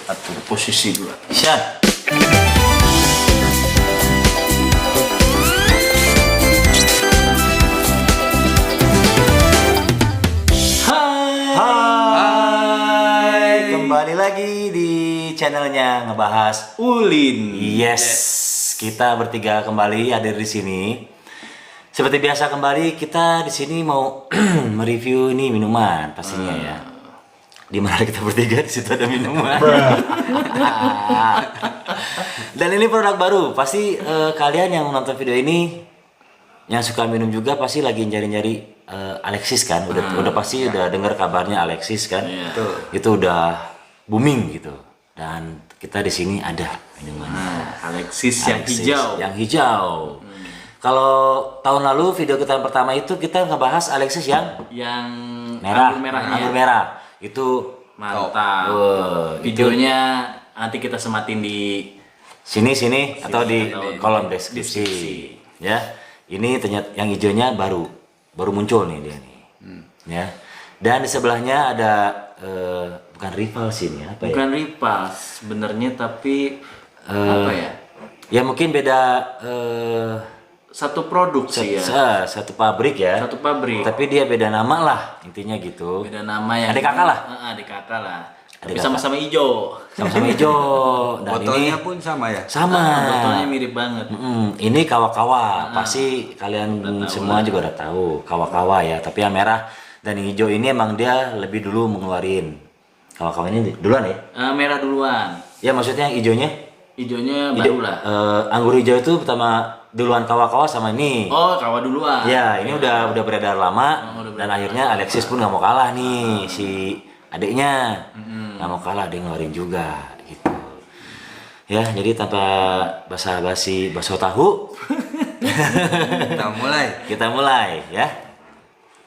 Atur posisi dulu. Siap. Hai. Kembali lagi di channelnya Ngebahas Ulin. Yes. Kita bertiga kembali hadir di sini. Seperti biasa kembali kita di sini mau mereview ini minuman pastinya ya. Di mana kita bertiga di situ ada minuman. Dan ini produk baru. Pasti kalian yang nonton video ini yang suka minum juga pasti lagi nyari-nyari Alexis kan. Udah pasti udah dengar kabarnya Alexis kan. Itu udah booming gitu. Dan kita di sini ada minuman Alexis yang hijau. Yang hijau. Kalau tahun lalu video kita yang pertama itu kita ngebahas Alexis yang merah, anggur merah. Itu Mantap. Videonya nanti kita sematin di sini atau di kolom deskripsi. Ya. Ini ternyata yang hijaunya baru muncul nih dia nih. Ya. Dan di sebelahnya ada bukan rival sih ini apa ya? Bukan rival sebenarnya tapi apa ya? Ya mungkin beda satu produk sih ya. Satu pabrik ya. Satu pabrik. Tapi dia beda nama lah intinya gitu. Beda nama ya. Adik kakak lah. Adik kakak lah. Tapi sama-sama hijau. Sama-sama hijau. Dan botolnya ini pun sama ya. sama. Botolnya mirip banget. Ini kawa-kawa. Pasti kalian semua juga udah tahu kawa-kawa ya. Tapi yang merah dan yang hijau ini emang dia lebih dulu mengeluarin. Kawa-kawa ini duluan ya? Merah duluan. Ya maksudnya yang hijaunya? Hijaunya baru lah. Anggur hijau itu pertama duluan kawa-kawa sama ini. Oh, kawa duluan. Ya, ini udah beredar lama dan akhirnya Alexis pun nggak mau kalah nih si adiknya nggak mau kalah, dia ngeluarin juga gitu. Ya, jadi tanpa basa-basi baso tahu, kita mulai ya.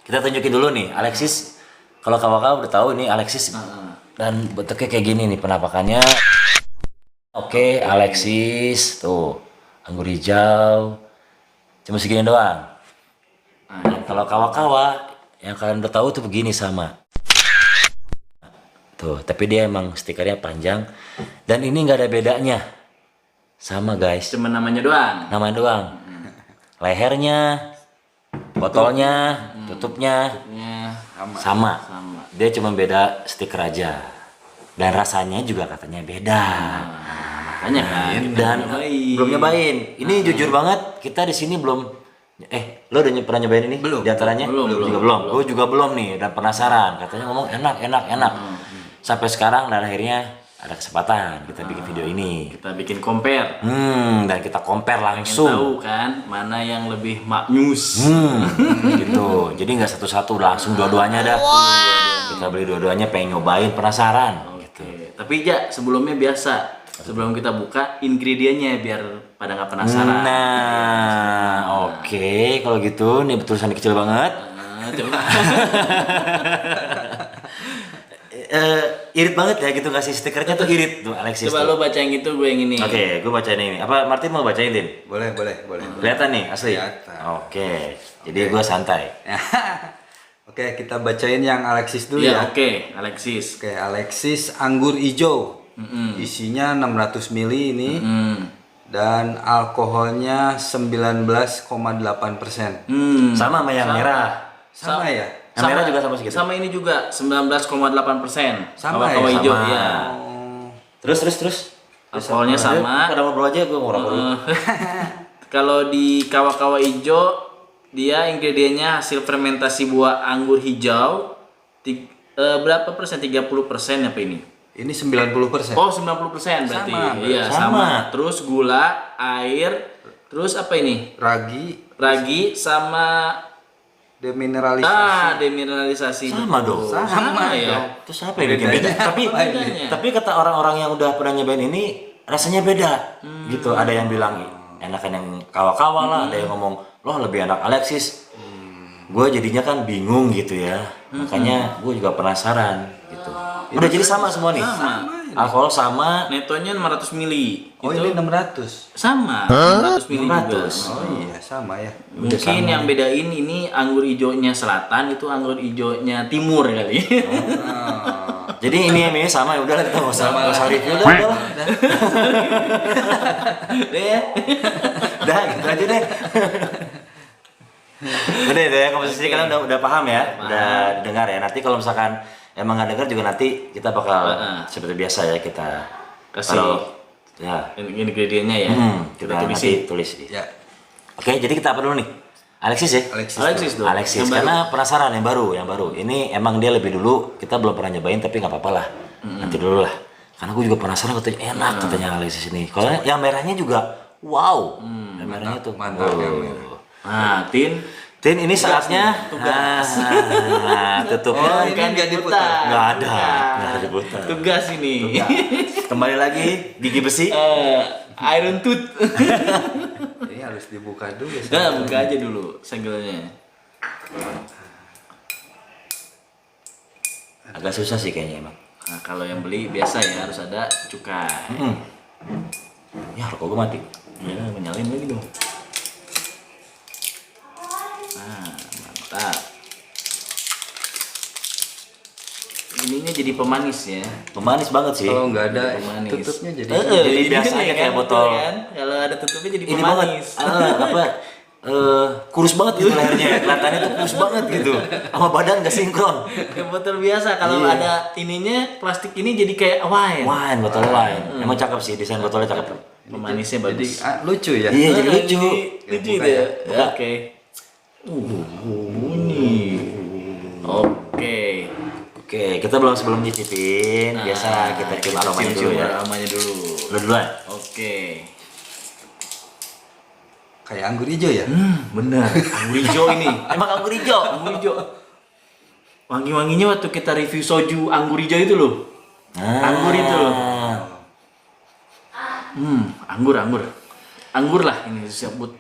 Kita tunjukin dulu nih Alexis. Kalau kawa-kawa udah tahu ini Alexis dan bentuknya kayak gini nih penampakannya. Oke, Alexis tuh anggur hijau cuma segini doang. Kalau kawa-kawa yang kalian udah tahu tuh begini sama tuh, tapi dia emang stikernya panjang dan ini nggak ada bedanya, sama guys, Cuma namanya doang. namanya doang. Lehernya, botolnya, tutupnya sama. Dia cuma beda stiker aja dan rasanya juga katanya beda. Makanya kan. Dan belum nyobain. Ini jujur banget, kita di sini belum. Lo udah pernah nyobain ini? Belum. Di antaranya? Belum. Gue juga belum nih, dan penasaran. Katanya ngomong enak. Sampai sekarang dan akhirnya ada kesempatan kita bikin video ini. Kita bikin compare. Dan kita compare Pengen langsung. tahu kan mana yang lebih maknyus. Gitu. Jadi nggak satu-satu, langsung dua-duanya dah. Kita beli dua-duanya, pengen nyobain, penasaran. Oke. Tapi ja, sebelumnya biasa. Sebelum kita buka ingredientnya biar pada nggak penasaran. Nah, oke. Kalau gitu, nih tulisannya kecil banget. Coba. Irit banget ya gitu, kasih stikernya tuh irit tuh Alexis. Coba lo baca yang itu, gue yang ini. Oke, gue bacain ini. Apa Martin mau bacain, Din? Boleh. Kelihatan nih asli. Kelihatan. Oke. Jadi gue santai. Oke, kita bacain yang Alexis dulu Iya, ya. oke, Alexis. Oke, Alexis anggur hijau. Isinya 600 ml ini. Dan alkoholnya 19,8%. Sama sama yang merah. Sama ya? Yang merah juga sama segitu. Sama ini juga 19,8%. Sama ya? Kawa hijau Sama. ya. Terus. Alkoholnya sama. Pada ngobrol aja, gue ngorok dulu. Kalau di kawa-kawa hijau, dia ingredientnya hasil fermentasi buah anggur hijau. Berapa persen? 30% apa ini? Ini 90%. Oh, 90% berarti. Sama, Iya, sama. Terus gula, air, terus apa ini? Ragi sama Demineralisasi. demineralisasi. Sama dong. Sama ya. Terus apa yang bikin beda? Tapi kata orang-orang yang udah pernah nyobain ini rasanya beda. Gitu. Ada yang bilang enakan yang kawa-kawa lah, ada yang ngomong loh lebih enak Alexis. Gue jadinya kan bingung gitu ya. Makanya gue juga penasaran gitu. Udah jadi sama semua nih. Alkohol sama. Netonya 500 mili. Oh, ini 600. Sama. 500 mili juga. Oh iya, sama ya. Mungkin yang bedain ini anggur hijaunya selatan, itu anggur hijaunya timur kali. Jadi ini sama ya udah kita nggak usah review udah. Deh. Udah gitu aja deh. Udah deh komposisi kalian udah paham ya, udah dengar ya. Nanti kalau misalkan emang nggak dengar juga nanti kita bakal seperti biasa ya kita Kasih ya ingredientnya ya. kita tulisin. tulis. Ya. Oke, jadi kita apa dulu nih? Alexis ya? Alexis dong. Alexis, Yang karena penasaran yang baru. Ini emang dia lebih dulu, kita belum pernah nyobain tapi nggak apa-apa lah. Nanti dulu lah. Karena gue juga penasaran katanya enak katanya Alexis ini. Kalau yang merahnya juga wow. Yang merahnya tuh mantap yang merah. Nah, Tin ini saatnya tutup. Oh, ini nggak diputar. Nggak ada diputar. Tugas ini. Kembali lagi gigi besi. Iron tooth. Ini harus dibuka dulu. Nah, buka aja dulu segelnya. Agak susah sih kayaknya emang. Nah, kalau yang beli biasa ya harus ada cukai. Ya rokok gue mati. Ya, menyalin lagi dong. Nah, mantap. Ininya jadi pemanis ya. Pemanis banget sih. Kalau nggak ada Pemanis. tutupnya jadi. Jadi biasa aja kayak botol. Kan? Kalau ada tutupnya jadi Ini banget pemanis. kurus banget gitu lehernya, kelihatannya tuh kurus banget gitu, sama badan gak sinkron. Kayak botol biasa. Kalau Iya. ada ininya plastik ini jadi kayak wine. Botol wine. Emang cakep sih, desain botolnya cakep. Pemanisnya Jadi bagus. lucu ya. Iya, jadi lucu. Lucu buka itu ya. ya. Ya, oke. Bunyi. Oke. Oke, kita sebelum nyicipin, biasa kita cium aromanya dulu ya. Aromanya dulu. Lu duluan. Oke. Kayak anggur hijau ya. Bener. Anggur hijau ini. Emang anggur hijau? Anggur hijau. Wangi-wanginya waktu kita review soju anggur hijau itu loh. Anggur itu loh. Anggur. Anggur lah ini disebut.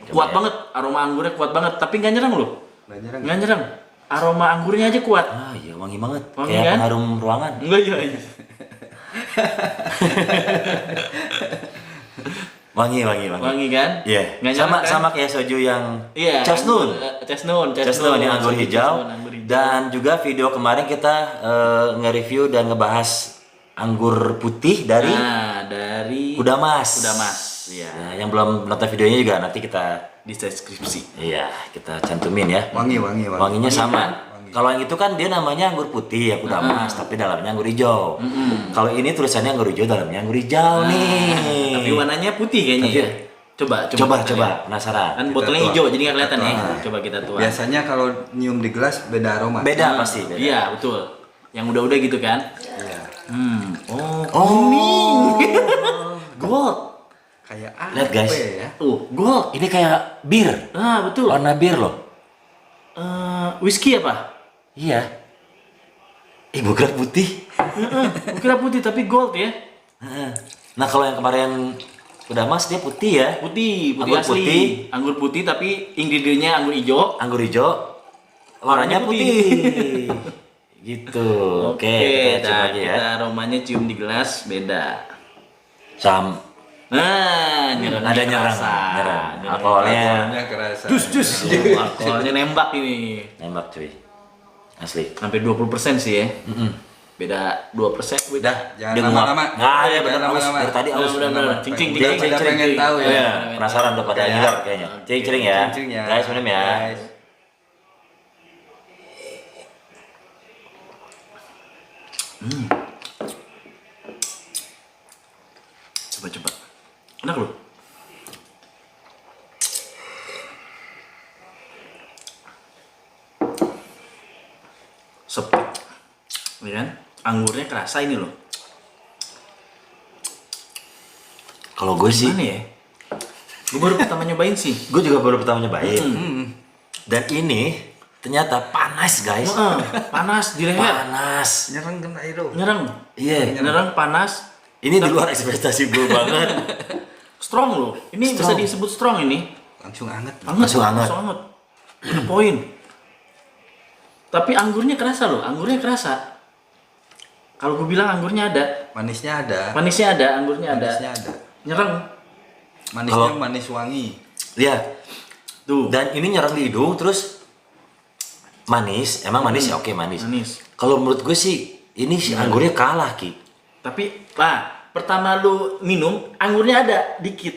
Kuat banget, aroma anggurnya kuat banget, tapi nggak nyerang loh. Nggak nyerang. Nggak nyerang. Aroma anggurnya aja kuat. Iya wangi banget. Wangi Kayak kan? pengharum ruangan. Enggak iya. Wangi. Wangi kan? Iya. Nggak nyerang kan? Sama kayak soju yang Iya. Chestnut. Chestnut yang anggur hijau. Dan juga video kemarin kita nge-review dan ngebahas anggur putih dari dari Kudamas. Iya. Nah, yang belum nonton videonya juga nanti kita Di deskripsi. iya kita cantumin ya. Wangi. Wanginya sama. Kalau yang itu kan dia namanya anggur putih ya Kudamas, tapi dalamnya anggur hijau. Kalau ini tulisannya anggur hijau, dalamnya anggur hijau nih. Tapi warnanya putih kayaknya ya. Coba. Penasaran. Kan botolnya tuang. hijau jadi nggak kelihatan ya. Coba kita tuang. Biasanya kalau nyium di gelas beda aroma. Beda pasti. Beda. Iya, betul. Yang udah-udah gitu kan? Iya. Gold. Kayak Lihat, guys. ya. Gold. Ini kayak bir. Betul. Warna bir loh. Whisky apa? Iya. Gue kira putih. Kira putih tapi gold ya. Nah kalau yang kemarin Kudamas dia putih ya. Putih Anggur asli. putih. Anggur putih tapi ingredientnya anggur hijau. Anggur hijau. Warnanya putih. Gitu. Oke, kita cium lagi ya. Kita aromanya cium di gelas beda. Nyerang. Ada nyerang. Alkoholnya kerasa. Jus. Alkoholnya nembak ini. nembak cuy. Asli. Sampai 20% sih ya. Beda 2%. Udah, jangan Dia lama-lama. Ya benar Jangan aus. lama-lama. Dari tadi aus. Benar. Cing. Udah pada pengen tahu ya. Iya, penasaran udah pada ngiler kayaknya. Cering ya. Cing ya. Guys, minum ya. Guys. Coba. Enak loh. Sepet. Ya kan? Anggurnya kerasa ini loh. Kalau gue sih, Gimana ya? Gue baru pertama nyobain sih. gue juga baru pertama nyobain. Dan ini ternyata panas guys. Panas di leher. Panas. Nyerang kena itu. Nyerang. Iya. Nyerang panas. Ini di luar ekspektasi gue banget. Strong loh. Ini bisa Strong. disebut strong ini. Langsung anget. Langsung hangat. Ada poin. Tapi anggurnya kerasa loh. Anggurnya kerasa. Kalau gue bilang anggurnya ada. Manisnya ada. Manisnya ada. Anggurnya ada. Manisnya ada. Nyerang. Manisnya Kalau- manis wangi. Iya. Tuh. Dan ini nyerang di hidung terus manis. Emang manis ya? Oke manis. Manis. Kalau menurut gue sih ini si anggurnya kalah Ki. Tapi, pertama lu minum, anggurnya ada dikit.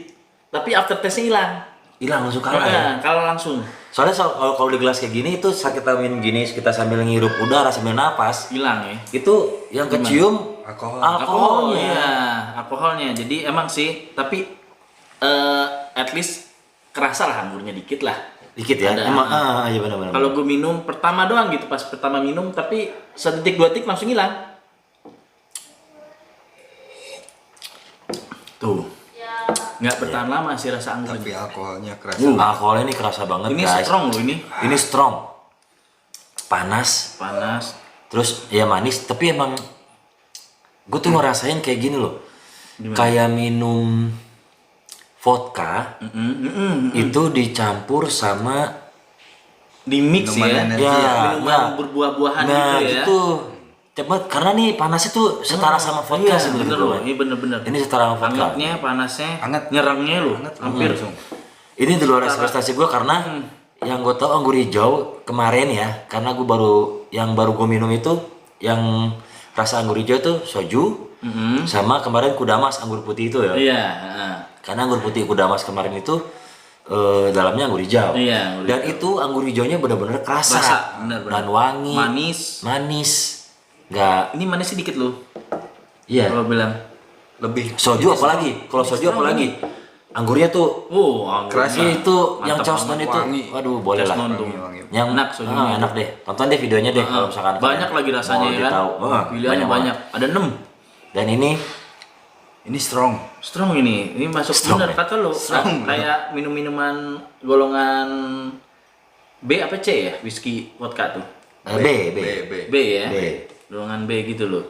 Tapi after taste-nya hilang. Hilang langsung kalah ya. Kalau langsung Soalnya kalau di gelas kayak gini itu saat kita minum gini kita sambil ngirup udara sambil napas hilang ya. itu yang kecium alkoholnya. Iya, alkoholnya. Jadi emang sih, tapi at least kerasa lah anggurnya dikit lah. Dikit ya. Ada. Emang iya benar-benar. Kalau gue minum pertama doang gitu, pas pertama minum, tapi sedetik dua detik langsung hilang. Tuh, nggak bertahan lama sih rasa anggur. Tapi alkoholnya keras. Alkoholnya ini kerasa banget Ini guys. strong loh ini. Ini strong. Panas. Terus ya manis, tapi emang gue tuh ngerasain kayak gini loh. Kayak minum vodka itu dicampur sama Di mix Minuman ya. energi Minuman berbuah-buahan nah gitu ya. gitu. Cepet karena nih panasnya tuh setara sama vodka Iya, sebenarnya. bener bro. loh. Ini bener-bener. Ini setara sama vodka. Hangatnya, panasnya, Hangat. nyerangnya loh. Hampir. Ini di luar ekspektasi gue karena yang gue tau anggur hijau kemarin ya, karena gue baru gue minum itu yang rasa anggur hijau itu soju, sama kemarin kudamas anggur putih itu ya. Iya. Karena anggur putih kudamas kemarin itu dalamnya anggur hijau. Iya, anggur Dan itu anggur hijaunya benar-benar kerasa Rasa, bener-bener. dan wangi, Manis. Nggak, Ini manisnya dikit loh. iya. Kalau bilang. Lebih Soju apalagi? Kalau soju apalagi? Anggurnya tuh Keras. itu yang Mantap, Chosnon itu, wangi. waduh boleh lah. Chosnon tuh. Wangi. Yang Enak sojunya. enak deh. Tonton deh videonya deh kalau misalkan Banyak kalian lagi rasanya mau ya kan. ditahu. Pilihannya banyak. Ada 6. Dan ini Ini strong. Strong ini masuk Strong, bener ya? kata lo. Kayak minum-minuman golongan B apa C ya? Whisky vodka tuh. B. B ya. B. Golongan B gitu loh.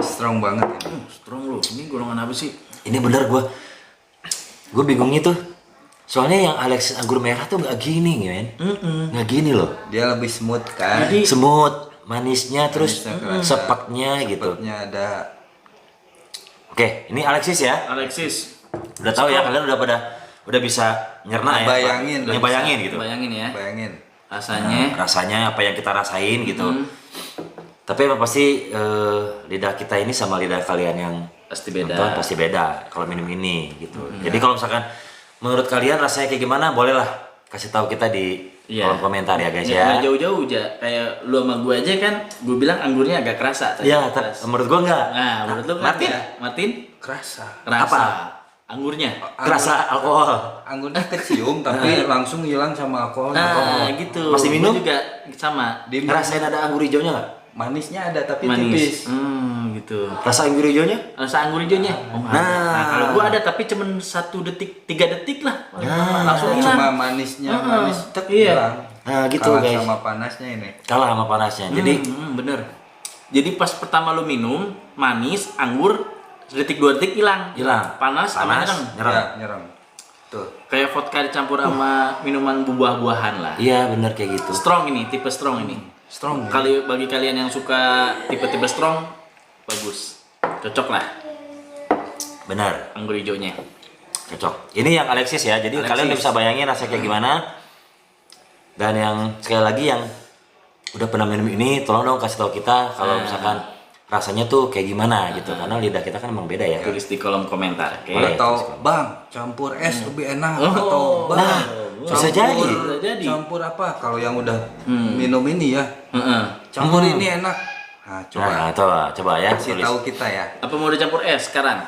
Strong banget ini. Strong loh. Ini golongan apa sih? Ini bener gue bingungnya tuh. Soalnya yang Alexis anggur merah tuh nggak gini men. Nggak gini loh. Dia lebih smooth kan. Jadi Semut, manisnya terus Manisnya kerasa. sepetnya gitu. Sepetnya ada. Oke, ini Alexis ya. Alexis. Udah tahu ya kalian udah bisa nyerna ya. Ngebayangin. Ngebayangin gitu. Bayangin ya. Bayangin. Rasanya. Rasanya apa yang kita rasain gitu. Tapi emang pasti lidah kita ini sama lidah kalian yang Pasti beda. nonton pasti beda kalau minum ini gitu. Jadi kalau misalkan menurut kalian rasanya kayak gimana, bolehlah kasih tahu kita di kolom komentar ya guys ya. Nggak jauh-jauh aja. Kayak lu sama gue aja kan, gue bilang anggurnya agak kerasa. tadi. Ya, menurut gua enggak. Nah, menurut lu kan? Martin? Martin? Kerasa. Kerasa. Apa? Anggurnya. Kerasa alkohol. Anggurnya kecium tapi langsung hilang sama alkoholnya. Nah, gitu. Masih minum? Gua juga sama. Ngerasain ada anggur hijaunya nggak? Manisnya ada tapi Manis. tipis. Gitu. Rasa anggur hijaunya? Rasa anggur hijaunya. Oh, nggak ada. Nah, kalau gua ada tapi cuman 1 detik, 3 detik lah. Langsung hilang. Cuma manisnya manis tek Iya. hilang. Nah gitu Kalah guys. sama panasnya ini. Kalah sama panasnya. Jadi bener. Jadi pas pertama lu minum manis, anggur, sedetik 2 detik hilang. Hilang. Panas, sama nyerang. nyerang. Ya, nyerang. Tuh. Kayak vodka dicampur sama minuman buah-buahan lah. Iya benar kayak gitu. Strong ini, tipe strong ini. Strong. Kali bagi kalian yang suka tipe-tipe strong, bagus. Cocok lah Benar. anggur hijaunya. Cocok. Ini yang Alexis ya. Jadi Alexis. kalian udah bisa bayangin rasanya kayak gimana. Dan yang sekali lagi yang udah pernah minum ini, tolong dong kasih tahu kita kalau misalkan rasanya tuh kayak gimana gitu. Karena lidah kita kan emang beda ya. Tulis di kolom komentar, oke? Boleh. Atau bang campur es lebih enak atau bang Nah, bisa campur- jadi. campur apa kalau yang udah minum ini ya Heeh. campur ini enak. Nah, coba Nah, coba ya. kasih tulis. tahu kita ya. Apa mau dicampur es sekarang?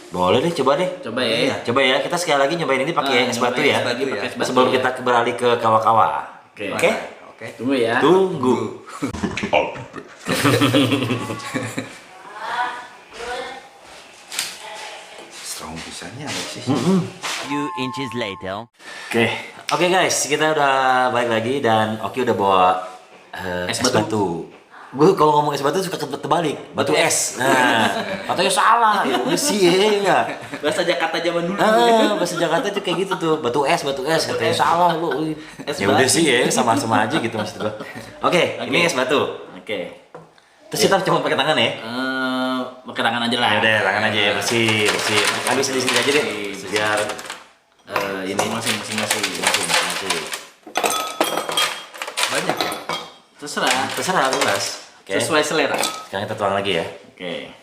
Boleh deh, coba deh. Coba ya. Iya. Coba ya, kita sekali lagi nyobain ini pakai es batu Nyobain ya. es batu ya. pakai es batu Sebelum ya. kita beralih ke kawa-kawa. Oke. Oke? Oke. Tunggu ya. Tunggu. Strong pisannya Alexis. Few inches later. Oke. Oke guys, kita udah balik lagi dan Oki udah bawa es batu. Gue kalau ngomong es batu suka terbalik, batu es. Nah, katanya salah, ya udah sih ya enggak. Bahasa Jakarta zaman dulu. Bahasa Jakarta tuh kayak gitu tuh, batu es, katanya salah lu. Es Ya udah batu. sih ya, sama-sama aja gitu maksud gua. Oke, ini es batu. Oke. Terus kita cuma pakai tangan ya. Pakai tangan aja lah. Ya udah, tangan aja ya, bersih. Ambil sini aja deh, biar Ini masing-masing. masing-masing. Banyak ya? Terserah. Terserah bebas. Oke. Sesuai selera. Sekarang kita tuang lagi ya. Oke.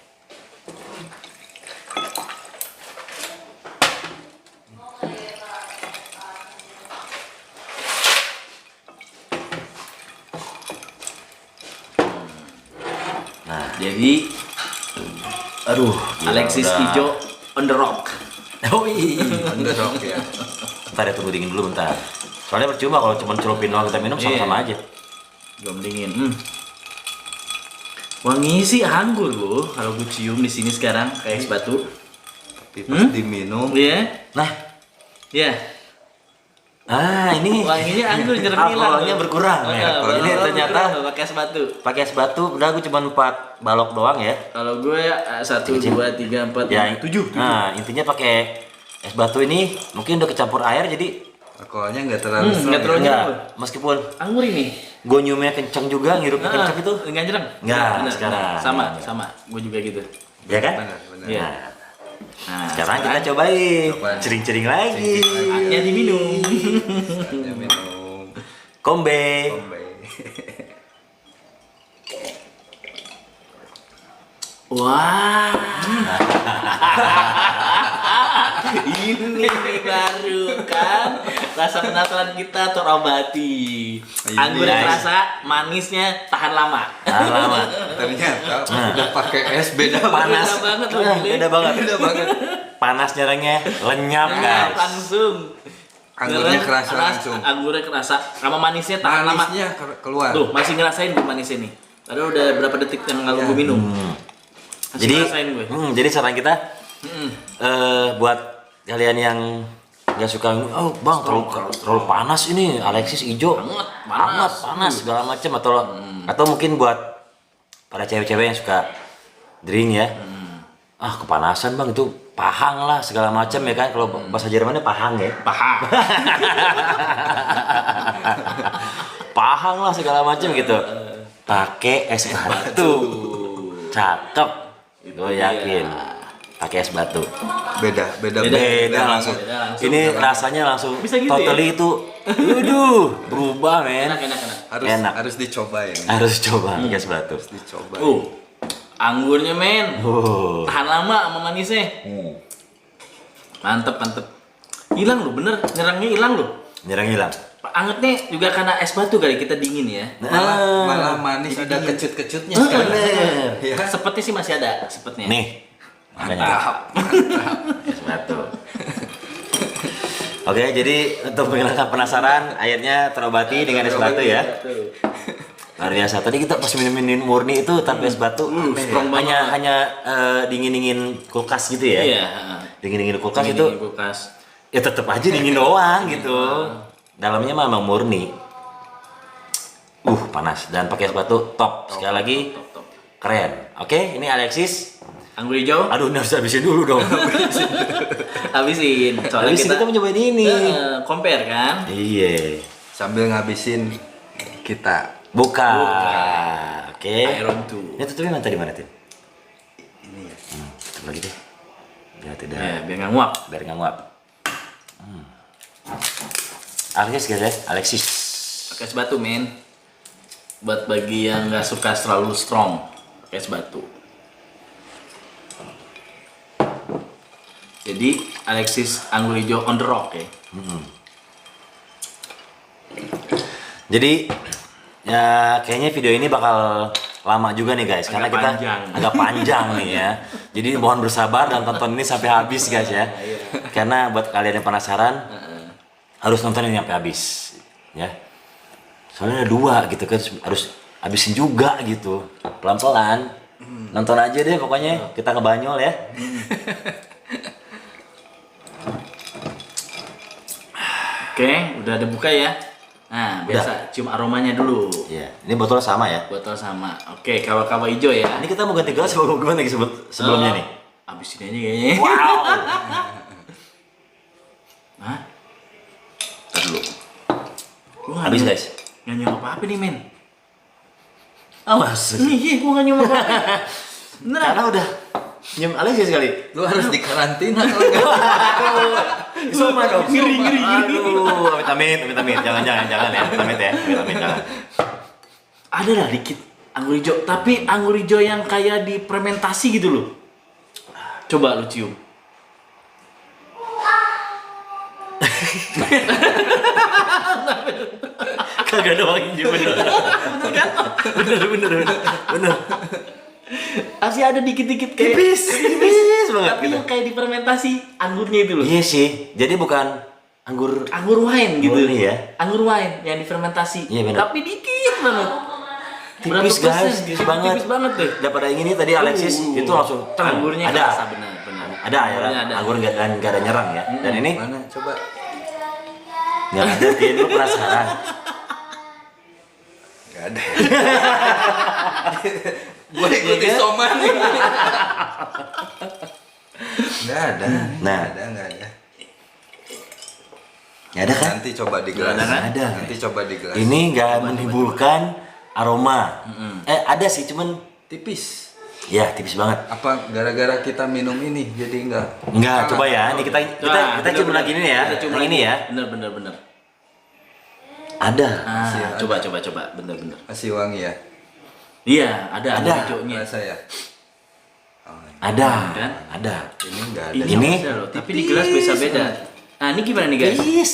Nah, Jadi aduh, gila, Alexis udah. Ijo on the rock. Oh iya. Udah dong ya. Bentar ya, tunggu dingin dulu bentar. Soalnya percuma kalau cuma celupin doang kita minum sama-sama aja. Belum dingin. Wangi sih anggur loh. Kalau gue cium di sini sekarang kayak es batu. Tapi pas diminum Iya. Nah, Iya. ini Wanginya anggur jernih lah. alkoholnya berkurang ya. Kalau Ini ternyata pakai es batu. pakai es batu, udah aku cuma 4 balok doang ya. Kalau gue 1, 2, 3, 4, Ya, 7. Nah, intinya pakai es batu ini mungkin udah kecampur air jadi alkoholnya nggak terlalu strong. nggak terlalu ya. enggak, nyambur. meskipun Anggur ini. gue nyiumnya kenceng juga, ngirupnya kenceng itu. Enggak jereng. Enggak, Bener, sekarang. Sama. Gue juga gitu. Ya kan? Benar, benar. Iya. Nah, Nah, sekarang kita cobain. Cobain. Cering-cering lagi. saatnya diminum. Ya, minum Kombe. kombe. Wah. Ini baru kan rasa penasaran kita terobati. Anggur yang Nice. terasa manisnya tahan lama. Tahan lama. Ternyata udah pakai es beda Panas. Beda banget loh, Nah, gile. beda banget. Beda banget. Panas nyerangnya lenyap, guys. Langsung. Anggurnya Beneran kerasa keras, langsung. Anggurnya kerasa sama manisnya tahan lama. Manisnya keluar. Tuh, masih ngerasain gue manisnya nih. Padahal udah berapa detik yang lalu gue minum. Masih Jadi, ngerasain gue. jadi saran kita Mm-mm. buat kalian yang nggak suka, oh bang terlalu panas ini Alexis Ijo, panas segala macam, atau mungkin buat para cewek-cewek yang suka drink ya, kepanasan bang itu pahang lah segala macam ya kan, kalau bahasa Jermannya pahang ya, Paham. pahang lah segala macam gitu, pakai es batu, cakep, gue yakin. Pakai es batu. Beda Beda langsung. Beda langsung. Ini rasanya langsung Bisa gitu totally itu berubah men. Enak. Enak. Harus dicobain. Harus coba pakai es batu. Dicoba. Anggurnya men. Tahan lama sama manisnya. Mantep. Hilang loh, bener. Nyerangnya hilang loh. Hilang. Angetnya juga karena es batu kali kita dingin ya. Malah manis ada kecut-kecutnya sekarang. Ya. Sepetnya sih masih ada, sepetnya. Nih. Makanya Mantap. es batu. Oke, jadi untuk menghilangkan penasaran, akhirnya terobati dengan es batu ya. Luar biasa. Tadi kita pas minum murni itu tanpa es batu, strong banget. hanya dingin-dingin kulkas gitu ya. Iya. Dingin-dingin kulkas Dingin itu kulkas. ya tetap aja dingin doang gitu. Dalamnya mah memang murni. Panas dan pakai es batu top. Sekali lagi Top. keren. Oke, ini Alexis. Anggur hijau, Aduh, ini harus habisin dulu dong. habisin. Soalnya Habisin kita mencobain ini. compare kan. Iya. Sambil ngabisin kita. Buka. Oke. Iron 2. Ini tutupnya mana tadi mana, Tin? Ini ya. Tutup lagi deh. Biar tidak Ya, biar nggak nguap. biar nggak nguap. Alexis guys ya, Alexis. Pakai es batu men. Buat bagi yang nggak suka terlalu strong, pakai es batu. Jadi Alexis anggur hijau on the rock ya. Jadi ya kayaknya video ini bakal lama juga nih guys, karena kita panjang. agak panjang nih ya. Jadi mohon bersabar dan tonton ini sampai habis guys ya. Karena buat kalian yang penasaran harus nonton ini sampai habis ya. Soalnya ada 2 gitu kan, harus habisin juga gitu. Pelan-pelan. Nonton aja deh pokoknya, kita ngebanyol ya. Oke, udah ada buka ya. Nah, biasa cium aromanya dulu. Iya, ini botol sama ya. Botol sama. Oke, kawa-kawa hijau ya. Ini kita mau ganti gelas apa gimana lagi sebelumnya nih? Habisin aja kayaknya. Wow. Hah? Ntar dulu. Gua Habis guys. Nggak nyium apa-apa nih men. Awas. Iya, gua nggak nyium apa-apa. Beneran. Karena udah nyium Alexis sekali. Lu harus dikarantina kalau enggak. Semua dong. Ngeri. Aduh, amit. Jangan ya. Amit jangan. Ada lah dikit anggur hijau, tapi anggur hijau yang kayak difermentasi gitu loh. Coba lu cium. Kagak ada wangi juga bener. Bener. Masih ada dikit-dikit kayak Tipis banget tapi gitu. yang kayak difermentasi anggurnya itu loh. Iya sih. Jadi bukan anggur Anggur wine gitu Murni ya. Anggur wine yang difermentasi. Iya, benar. Tapi dikit banget. Berapa tipis persen guys, gitu? tipis banget. Tipis banget deh. Daripada yang ini tadi Alexis itu langsung teng. Anggurnya ada. kerasa benar. Ada ya. Anggurnya ada. Anggur nggak ada nyerang ya. Dan ini Mana coba? nggak ada. Tin, lu penasaran? Gak ada. Gue ikuti Soma nih. Gak ada. Nah. Gak ada. Nggak ada kan? Nanti coba di gelas. Ada. Nanti coba di gelas. Ini nggak menimbulkan aroma. Ada sih, cuman Tipis. ya tipis banget. Apa gara-gara kita minum ini jadi enggak? Enggak, coba ya. Ini kita cium bener, lagi ini ya. Kita cium Yang ini lagi. ya. Bener. Ada. Coba. Bener. Masih wangi ya? Iya, ada Ada. hijaunya. Rasa ya? Ada. Kan? Ada. Ini enggak ada. Ini Bisa loh, tapi di gelas bisa beda. Nah, ini gimana nih guys? Tipis.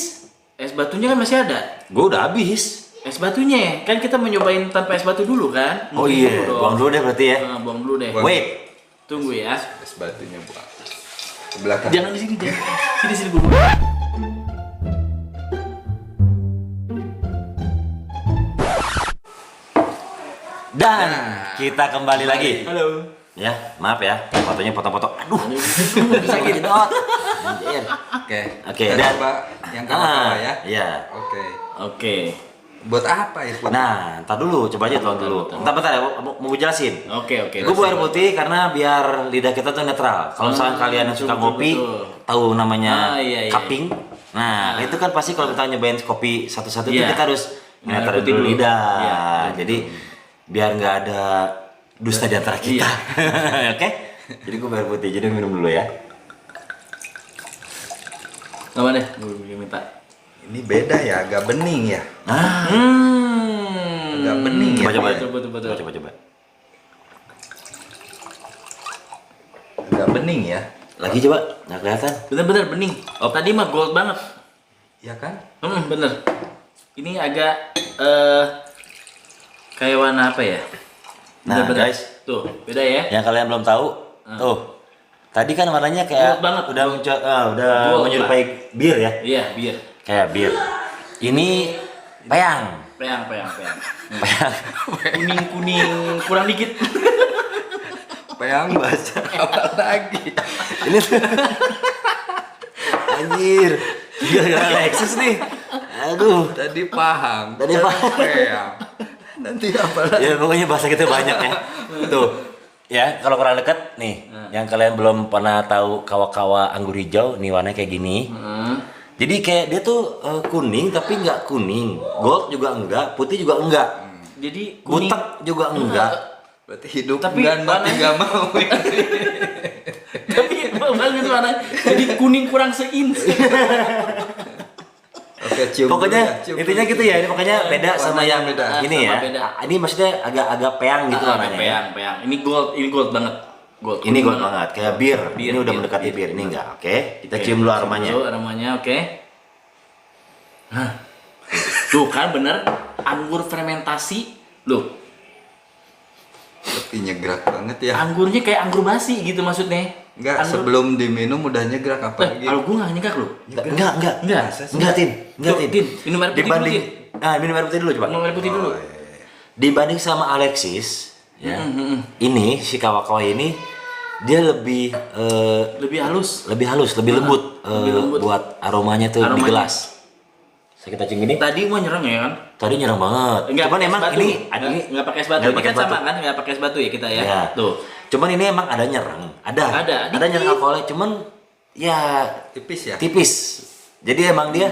Es batunya kan masih ada. Gue udah habis. Es batunya kan kita mau nyobain tanpa es batu dulu kan? Oh Mungkin iya, dong. buang dulu deh berarti ya. Nah, buang dulu deh. Buang. Wait. Tunggu ya. Es batunya buang. Ke belakang. Jangan di sini, jangan. Sini gua. Dan kita kembali lagi. Halo. Ya, maaf ya, fotonya foto-foto. Aduh, bisa gedot. Anjir. Oke. Oke, Kita dan coba yang kawan-kawan ya. Iya. Oke. Oke. Buat apa air putih? Nah, ntar dulu, coba aja tuang dulu. Bentar ya, mau gue jelasin. Oke. Gue buat air putih karena biar lidah kita tuh netral. Kalau misalkan kalian yang suka betul, ngopi, betul. tahu namanya Iya. cupping. Nah, itu kan pasti kalau kita nyobain kopi satu-satu itu Iya. kita harus Air netral putih dulu dulu. lidah. Iya, Jadi biar nggak ada dusta di antara kita. Oke? Jadi gue air putih, jadi minum dulu ya. Apa deh? Gue minta. Ini beda ya, agak bening ya. Nah, Agak bening ya. coba. Coba. Agak bening ya. Lagi coba, nggak kelihatan. Bener bening. Oh, tadi mah gold banget. Ya kan? Bener. Ini agak kayak warna apa ya? Nah, Bener. guys. Tuh, beda ya. Yang kalian belum tahu, tuh. Tadi kan warnanya kayak Gold banget. udah Gold menyerupai bir ya. Iya, bir. Kayak bir. Ini peyang. Peyang. Peyang. Kuning kurang dikit. Peyang baca apa lagi? Ini tuh. Anjir. Gara-gara Alexis nih. Aduh. Tadi paham. Tadi paham. Peyang. Nanti apa lagi? Ya pokoknya bahasa kita banyak ya. Tuh. Ya, kalau kurang dekat nih, yang kalian belum pernah tahu kawa-kawa anggur hijau, nih warnanya kayak gini. Jadi kayak dia tuh kuning tapi nggak kuning, gold juga enggak, putih juga enggak, Jadi kuning. butek juga enggak. Berarti hidup Tapi dan mati warnanya- gak mau. Tapi bagus warna. Jadi kuning kurang seinch. Oke, cium. Pokoknya dulu ya, cium intinya dulu. gitu ya, ini pokoknya beda sama Warnanya yang beda. ini Sama ya. beda. Ini maksudnya agak-agak peyang gitu warnanya. Peyang. Ini gold banget. Gold. Ini gold banget, kayak bir. Bir, Ini udah bir, mendekati bir. bir, ini enggak. Oke, kita Oke, cium dulu aromanya. Cium dulu aromanya, oke. Nah. Tuh kan bener anggur fermentasi. Loh, Tapi nyegrak banget ya. anggurnya kayak anggur basi gitu maksudnya. Enggak, Anggur- sebelum diminum udah nyegrak apa lagi? Kalau gua nggak nyegak loh. Enggak. Enggak. Enggak, Tin. Enggak, Tuh, Tin. Tin, minum air putih Dibanding dulu, minum air putih dulu coba. Minum air putih dulu. Dibanding sama Alexis, ya. Ini si kawa-kawa ini dia lebih Lebih halus. lebih halus, lebih lembut, lebih lembut. buat aromanya tuh di Aromanya. gelas. Saya kita cium gini. Tadi gua nyerang ya kan? Tadi nyerang banget. Cuman pakai emang es batu. ini Nggak pakai es batu. nggak Ini pakai kan es sama batu. kan? Nggak pakai es batu ya kita ya. Ya. Tuh. Cuman ini emang ada nyerang. Ada dikit. nyerang alkoholnya, cuman ya Tipis ya? tipis. Jadi emang dia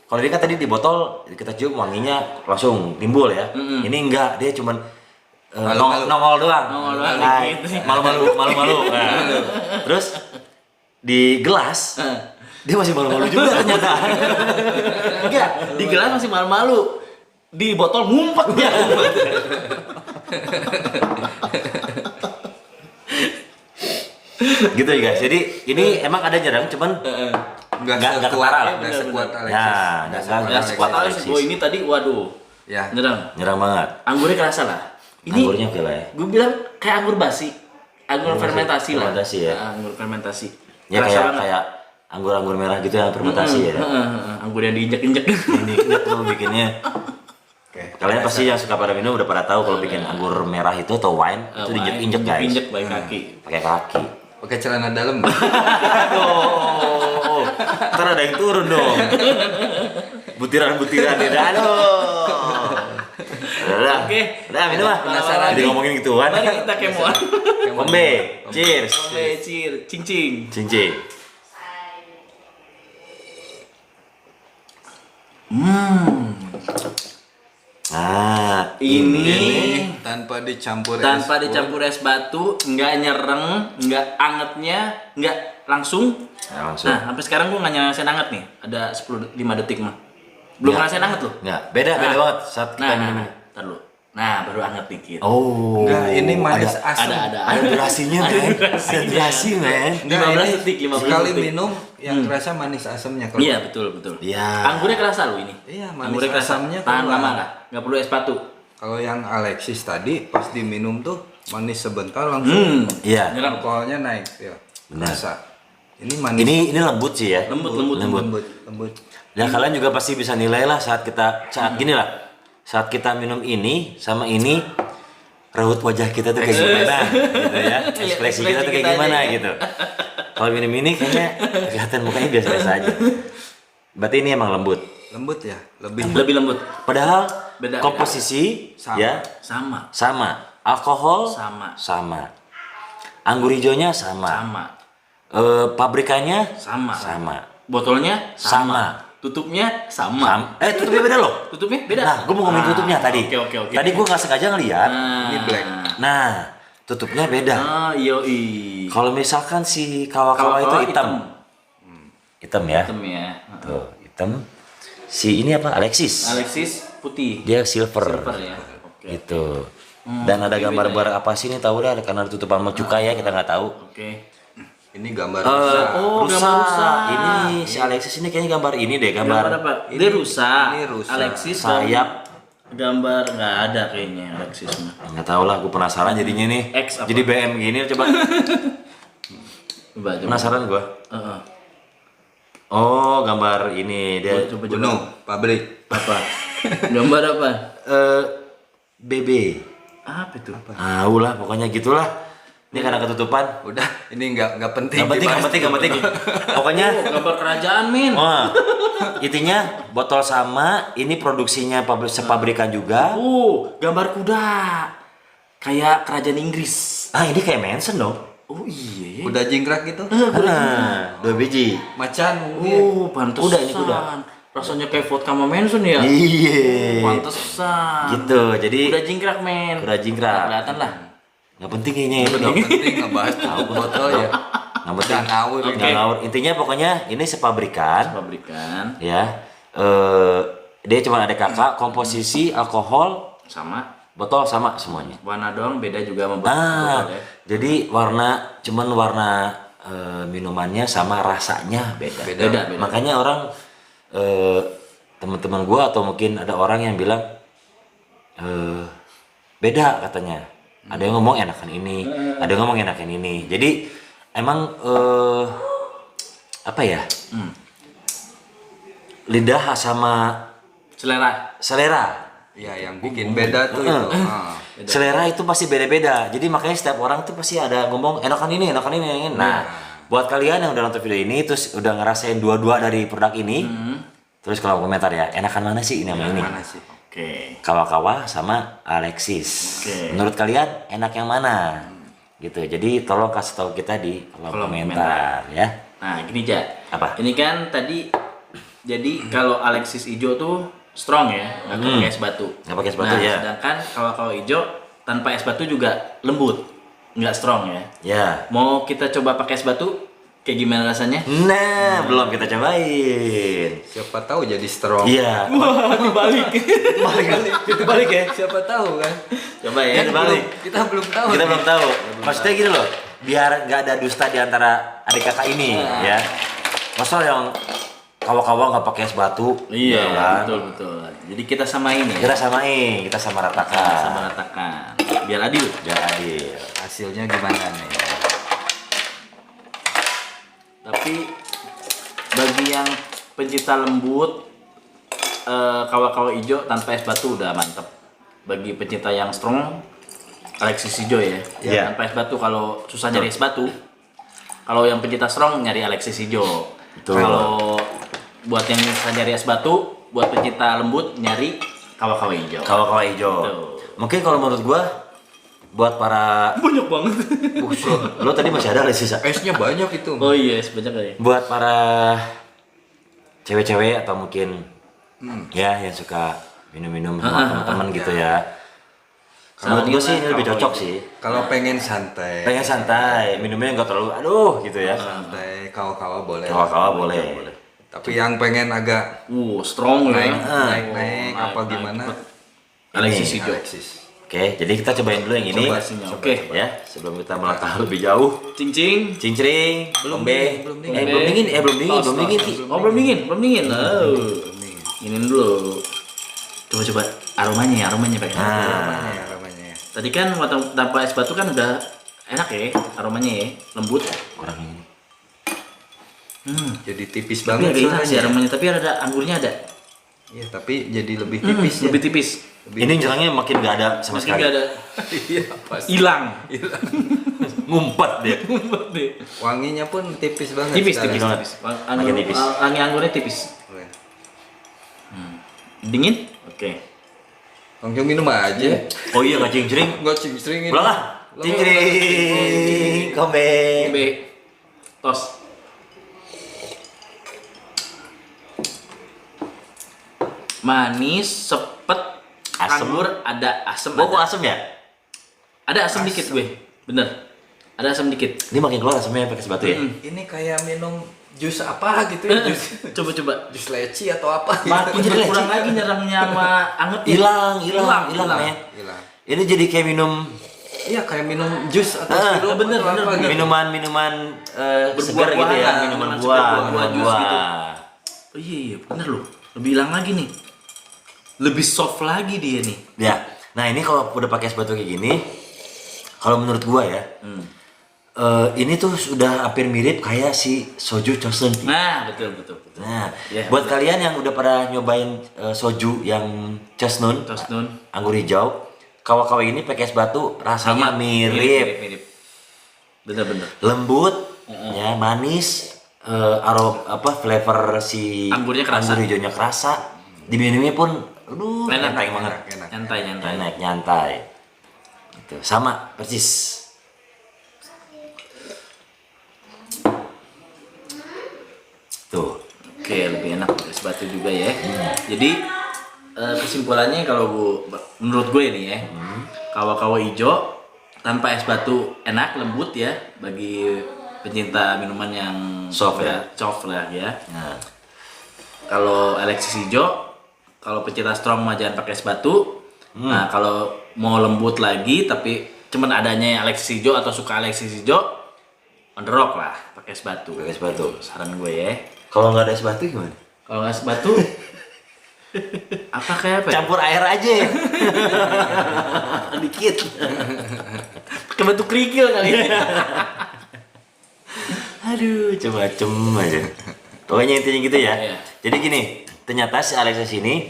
kalau dia kan tadi di botol kita cium wanginya langsung timbul ya. Ini enggak, dia cuman Malu-malu. nongol doang. Nongol doang, Nah, dikit. malu-malu. Nah, terus di gelas dia masih malu-malu juga ternyata. Enggak, di gelas masih malu-malu. di botol ngumpet ya. Gitu ya guys. Jadi ini emang ada nyerang, cuman Nggak nggak sekuat, ketara lah. nggak sekuat Alexis. Ya, Nggak nggak sekuat Ya sekuat Alex, Alexis. gue ini tadi waduh. Ya. Nyerang. Nyerang banget. Anggurnya kerasa lah. Ini Anggurnya oke lah ya. gue bilang kayak anggur basi. Anggur Anggur fermentasi lah. fermentasi ya. Anggur fermentasi. Ya Kerasa kayak banget. kayak anggur-anggur merah gitu yang fermentasi ya. Anggur yang diinjek-injek. Ini tuh bikinnya. Oke. Kalian pasti yang suka pada minum udah pada tahu kalau bikin anggur merah itu atau wine itu diinjek-injek guys. Injek pakai kaki. Pakai kaki. Pakai celana dalam. Aduh. Ntar ada yang turun dong. Butiran-butiran ini. Aduh. Udah. Oke. Udah minum ah. Penasaran. Jadi ngomongin gituan. Mari kita kemoan. Kombe. Cheers. Ombe cir, cing-cing. Cincin. Ah, Ini tanpa dicampur tanpa es dicampur es batu, nggak nyereng, nggak angetnya, nggak langsung. nah, langsung. Nah, sampai sekarang gue nggak ngerasain anget nih. Ada 5 detik mah. Belum Nggak. ngerasain anget loh. Nggak, beda banget saat kita Nah, minum. nah, ntar dulu. Nah, baru anget dikit. Oh. Enggak, ini manis asam. Ada. durasinya, men. Ada durasi, men. Enggak, 15 ini detik, 15 sekali detik. minum yang terasa manis asamnya kalau. Iya, betul. Iya. Anggurnya kerasa loh ini. Iya, manis Anggurnya kerasa. asamnya Tahan keluar. lama lah. Nggak perlu es batu. Kalau yang Alexis tadi pas diminum tuh manis sebentar langsung Iya. Nyerang. alkoholnya naik ya. Benar. Rasa. Ini manis. Ini lembut sih ya. Lembut. lembut. Ya kalian juga pasti bisa nilai lah saat gini lah. Saat kita minum ini sama ini raut wajah kita tuh kayak gimana gitu ya. Ekspresi kita tuh kayak kita gimana aja ya. gitu. Kalau minum ini kayaknya kelihatan mukanya biasa-biasa aja. Berarti ini emang lembut. Lembut ya, lebih Lebih lembut. Padahal Beda. komposisi Sama. ya Sama. sama. Alkohol Sama. Anggur hijaunya sama. Sama. Pabrikannya Sama. sama. Botolnya Sama. Tutupnya sama. Tutupnya beda loh. Tutupnya beda. Nah, gue mau ngomongin tutupnya tadi. Oke. Tadi gue nggak sengaja ngeliat. ini black. Nah, tutupnya beda. Ah, yoi. Kalau misalkan si kawa-kawa itu hitam. Hitam ya. Hitam ya. Tuh, hitam. Si ini apa? Alexis. Alexis putih. Dia silver. Silver ya. Oke. Gitu. Dan ada gambar-gambar apa sih ini tahu dah karena tutupan sama cukai ya kita nggak tahu. Oke. Ini gambar rusa. Oh, gambar rusa. Ini si Alexis ini kayaknya gambar ini deh, Gambar gambar apa? Dia rusa. ini rusa. Alexis sayap. gambar nggak ada kayaknya Alexis mah. Nggak tahu lah, gue penasaran jadinya nih. X apa? Jadi BM gini coba. Coba. Penasaran gue. Heeh. Oh, gambar ini dia. Coba. Gunung, pabrik. Apa? Gambar apa? BB. Apa itu? Tahu lah, pokoknya gitulah. Ini karena ketutupan. Udah, ini nggak penting. Nggak penting. Pokoknya, Gambar kerajaan, Min. oh, intinya botol sama, ini produksinya sepabrikan juga. Gambar kuda. Kayak kerajaan Inggris. Ah, ini kayak Manson dong. Oh iya ya. Udah jingkrak gitu. Nah, 2 biji. Macan mungkin. Pantesan. Kuda ini kuda. Rasanya kayak vodka sama Manson ya. Iya. Pantesan. Gitu, jadi Kuda jingkrak, men. Kuda jingkrak. Nggak kelihatan lah. nggak penting kayaknya itu Nggak dong. penting ngebahas botol ya. Nggak penting. Nggak ngawur. Oke. Nggak ngawur. Intinya pokoknya ini sepabrikan. Pabrikan Ya. Dia cuma ada kakak, komposisi alkohol, sama botol sama semuanya. warna doang, beda juga sama botol Nah, ya. jadi cuman warna minumannya sama rasanya beda. Beda. Makanya orang teman-teman gua atau mungkin ada orang yang bilang beda katanya. Ada yang ngomong enakan ini, ada yang ngomong enakan ini. Jadi emang apa ya? Lidah sama selera. Ya, yang bikin beda tuh itu. Ah. Selera itu pasti beda-beda. Jadi makanya setiap orang tuh pasti ada ngomong enakan ini. Nah, buat kalian yang udah nonton video ini terus udah ngerasain dua-dua dari produk ini, terus kalau komentar ya, enakan mana sih ini sama ini? Mana sih? Oke. Kawa-kawa sama Alexis. Oke. Menurut kalian enak yang mana? Gitu. Jadi tolong kasih tahu kita di kolom komentar ya. Nah, gini Ja. Apa? Ini kan tadi jadi kalau Alexis hijau tuh strong ya, nggak pakai es batu. Nggak pakai es batu, nah, ya. Sedangkan kalau hijau tanpa es batu juga lembut, nggak strong ya. Ya. Mau kita coba pakai es batu? Kayak gimana rasanya? Nah, belum kita cobain. Siapa tahu jadi strong. Iya. Wah, dibalik. Itu balik ya. Siapa tahu kan? Coba ya. Itu balik. Kita belum tahu. Kita nih. belum tahu. Maksudnya gini loh, biar nggak ada dusta di antara adik kakak ini, ya. Masa yang kawa-kawa nggak pakai es batu, Iya, ya kan? betul. Jadi kita samain ya. Kita samain, kita sama ratakan. Sama ratakan. Biar adil. Biar adil. Hasilnya gimana nih? Tapi bagi yang pencinta lembut, kawa-kawa hijau tanpa es batu udah mantep. Bagi pencinta yang strong, Alexis hijau ya. Iya. Tanpa es batu, kalau susah nyari es batu. Kalau yang pencinta strong nyari Alexis hijau. Betul. Kalau buat yang susah nyari es batu, buat pencinta lembut nyari kawa-kawa hijau. Kawa-kawa hijau. Betul. Mungkin kalau menurut gua, buat para Banyak banget. lo tadi masih ada sisa. Esnya banyak itu. Oh iya, sebanyak kali. Buat para cewek-cewek atau mungkin ya yang suka minum-minum sama teman-teman gitu ya. Menurut gue sih ini lebih cocok sih. Kalau pengen santai. Pengen santai, minumnya nggak terlalu aduh gitu ya. Santai, kawa-kawa boleh. Kawa-kawa boleh. Tapi yang pengen agak Strong naik, ya. naik apa gimana? Alexis hijau. Alexis. Oke, jadi kita cobain dulu yang ini. Coba. Oke. Ya, sebelum kita melangkah lebih jauh. Cincing. Cincring, Belum ombe. dingin, belum Eh, belum dingin, belum dingin, belum dingin. Ki. Oh, belum dingin. Oh. Inin dulu. Coba aromanya Pak. Nah, Namanya. Tadi kan tanpa es batu kan udah enak ya aromanya ya, lembut. kurang ini. Jadi tipis Tapi banget agak enak sih suaranya. aromanya, tapi ada anggurnya ada. Iya, tapi jadi lebih tipis ya. Lebih tipis. Ini jerangnya makin nggak ada sama Meski sekali. nggak ada. Iya, pas. Hilang. Ngumpet dia. Wanginya pun tipis banget. Tipis. sekarang. Makin tipis. Wangi anggurnya tipis. Oke. Dingin? Oke. Langsung minum aja. Oh iya, nggak cincring. Enggak cing-cingin. Pulang ah. Cincring, kombe. B. Tos. Manis, sepet, Asem. anggur, ada asem. Kok ada. asem ya? Ada asem dikit gue, bener. Ada asem dikit. Ini makin keluar asemnya pakai sebatu ya. Ini kayak minum jus apa gitu ya, jus Coba. jus leci atau apa gitu. Makin jadi berkurang lecet. lagi nyerangnya sama anget. Hilang, Hilang. men. Gila. Ini jadi kayak minum Iya, kayak minum jus atau Ah, sirup bener, atau bener, apa bener. gitu. minuman segar gitu ya, Berbuah-buahan, minuman minuman buah, segar, minuman jus buah. gitu. Oh iya, bener loh. Lebih hilang lagi nih. Lebih soft lagi dia nih. Ya. Nah, ini kalau udah pakai es batu kayak gini, kalau menurut gua ya, ini tuh sudah hampir mirip kayak si soju chosen. Nah, betul. Nah, Ya, buat kalian yang udah pernah nyobain soju yang chestnut, Tos nun. anggur hijau, kawa-kawa ini pakai es batu rasanya mirip. Bener. Lembut, ya manis, flavor si Anggurnya kerasa. anggur hijaunya kerasa. Diminumnya pun, aduh, Enak, enteng banget. enak. Nyantai. Nyantai. Gitu. Sama persis. Tuh. Oke, lebih enak pakai es batu juga ya. Jadi kesimpulannya kalau menurut gue nih ya, kawa-kawa hijau tanpa es batu enak, lembut ya bagi pencinta minuman yang Soft ya. soft lah ya. Nah, Kalau Alexis hijau, kalau pencinta strong mah jangan pakai es batu. Nah, kalau mau lembut lagi tapi cuman adanya Alexis hijau atau suka Alexis hijau, on the rock lah pakai es batu. pakai es batu. Saran gue ya. Kalau nggak ada es batu gimana? Kalau nggak es batu, apa kayak apa? Ya? Campur air aja. Dikit. Pakai batu kerikil kali. Aduh, macem aja. Pokoknya intinya gitu ya. Iya. Jadi gini, ternyata si Alexis ini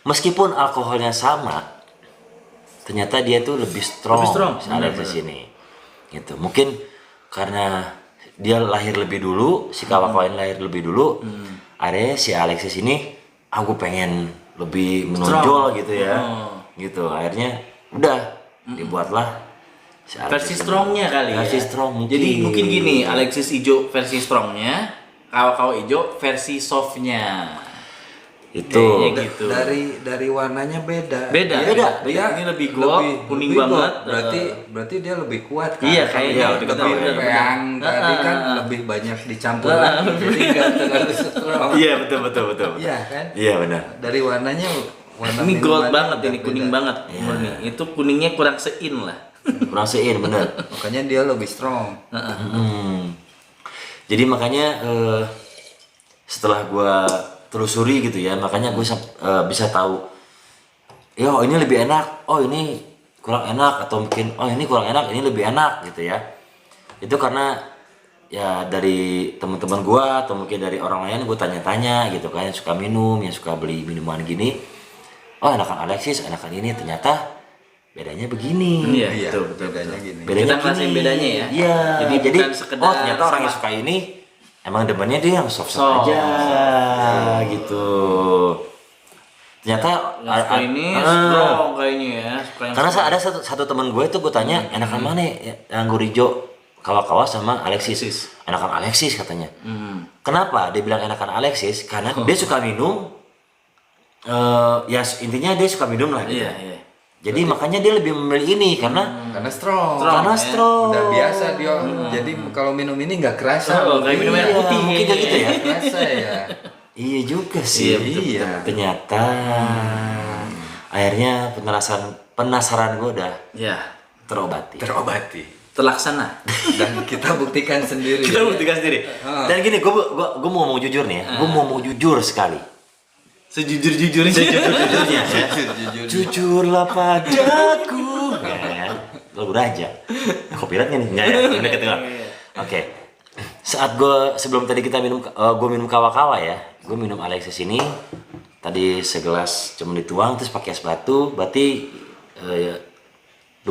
meskipun alkoholnya sama, ternyata dia tuh lebih strong, Lebih strong, si Alexis ini. Gitu. Mungkin karena dia lahir lebih dulu, si kawa-kawa ini lahir lebih dulu. Akhirnya si Alexis ini aku pengen lebih menonjol gitu ya. Gitu. Akhirnya udah dibuatlah si Versi Alexis ini. strongnya kali Versi ya. strong mungkin. Jadi mungkin gini, Alexis hijau versi strongnya, kawa-kawa hijau versi softnya. Itu. Kayaknya gitu. Dari warnanya beda. Beda. Dia Ini lebih gold, kuning banget. Berarti dia lebih kuat kan? Iya, kayaknya. Kalau Betul, lebih betul, betul. yang tadi kan lebih banyak dicampur. Jadi nggak terlalu strong. Iya betul. Iya kan? Iya benar. Dari warnanya warna Ini gold minumannya banget, udah ini kuning beda. banget. Murni. Itu kuningnya kurang sein lah. Rasain bener. Makanya dia lebih strong. Jadi makanya setelah gua telusuri gitu ya, makanya gue bisa tahu ya oh ini lebih enak, oh ini kurang enak, atau mungkin oh ini kurang enak, ini lebih enak gitu ya. Itu karena ya dari teman-teman gua atau mungkin dari orang lain gue tanya-tanya gitu kan, yang suka minum, yang suka beli minuman gini, oh enakan Alexis, enakan ini, ternyata bedanya begini. Iya, betul. bedanya gini. Bedanya Kita ngerasain gini. bedanya ya. Iya. Jadi bukan sekedar oh ternyata orang yang sama. suka ini emang demennya dia yang soft Soft. aja gitu. Ternyata Yang suka ini strong kayaknya ya. Suka yang karena strong. ada satu teman gue itu gue tanya enakan mana ya, anggur hijau kawa-kawa sama Alexis. Enakan Alexis katanya. Kenapa dia bilang enakan Alexis? Karena dia suka minum. Ya intinya dia suka minum lah. Gitu. Iya. Jadi makanya dia lebih memilih ini karena Strong. karena ya. strong. Udah biasa dia. Jadi kalau minum ini nggak kerasa. Oh, kayak minum air Iya, putih mungkin kayak gitu ya. Nggak kerasa ya. Iya juga sih. Iya. Ternyata akhirnya penasaran gue udah Ya, terobati. Terobati. terlaksana. Dan kita buktikan sendiri. Kita buktikan sendiri. Dan gini, gue mau ngomong jujur nih ya. Gue mau ngomong jujur sekali. Sejujur-jujurnya. Sejujurnya ya. Jujur. Jujurlah padaku. Ya, lagu raja. Copyrightnya nih. Enggak ya. Udah kedengar. Oke. Saat sebelum tadi kita minum, gue minum kawa-kawa ya. Gue minum Alexis ini. Tadi segelas cuma dituang terus pakai es batu. Berarti 2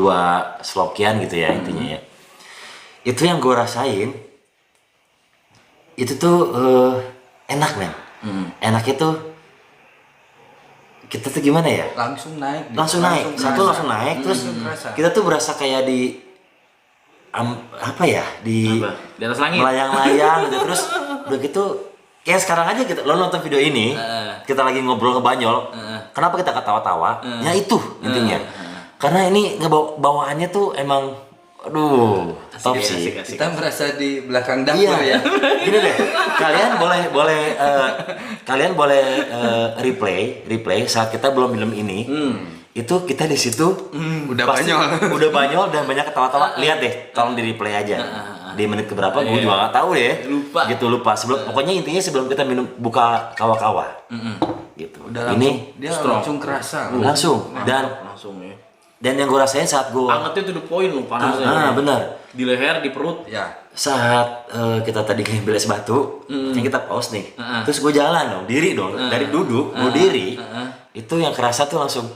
slokian gitu ya intinya ya. Itu yang gue rasain. Itu tuh enak men. Enaknya tuh kita tuh gimana ya? Langsung naik. Langsung naik. Satu langsung naik terus kerasa. kita tuh berasa kayak di apa ya? Di Apa? Di atas langit. melayang-layang gitu. Terus udah gitu kayak sekarang aja kita lo nonton video ini, kita lagi ngobrol ke Banyol. Kenapa kita ketawa-tawa? Ya itu intinya. Karena ini bawaannya tuh emang aduh, top sih. Asik. Kita merasa di belakang dapur Iya, ya. gini deh. Kalian boleh replay saat kita belum minum ini. Itu kita di situ Udah pasti Banyol. udah Banyol dan banyak ketawa-tawa. Lihat deh, tolong di replay aja. Di menit keberapa gue juga nggak tahu deh. Lupa. Pokoknya intinya sebelum kita minum buka kawa-kawa. Gitu. Udah Ini langsung, dia strong. langsung kerasa. langsung Langsung ya. dan yang gue rasain saat gue Angetnya tuh the point loh panasnya. benar. Di leher, di perut. Ya. Saat kita tadi ngambil es batu, yang kita pause nih, terus gue jalan dong, diri dong, dari duduk, gue diri, itu yang kerasa tuh langsung,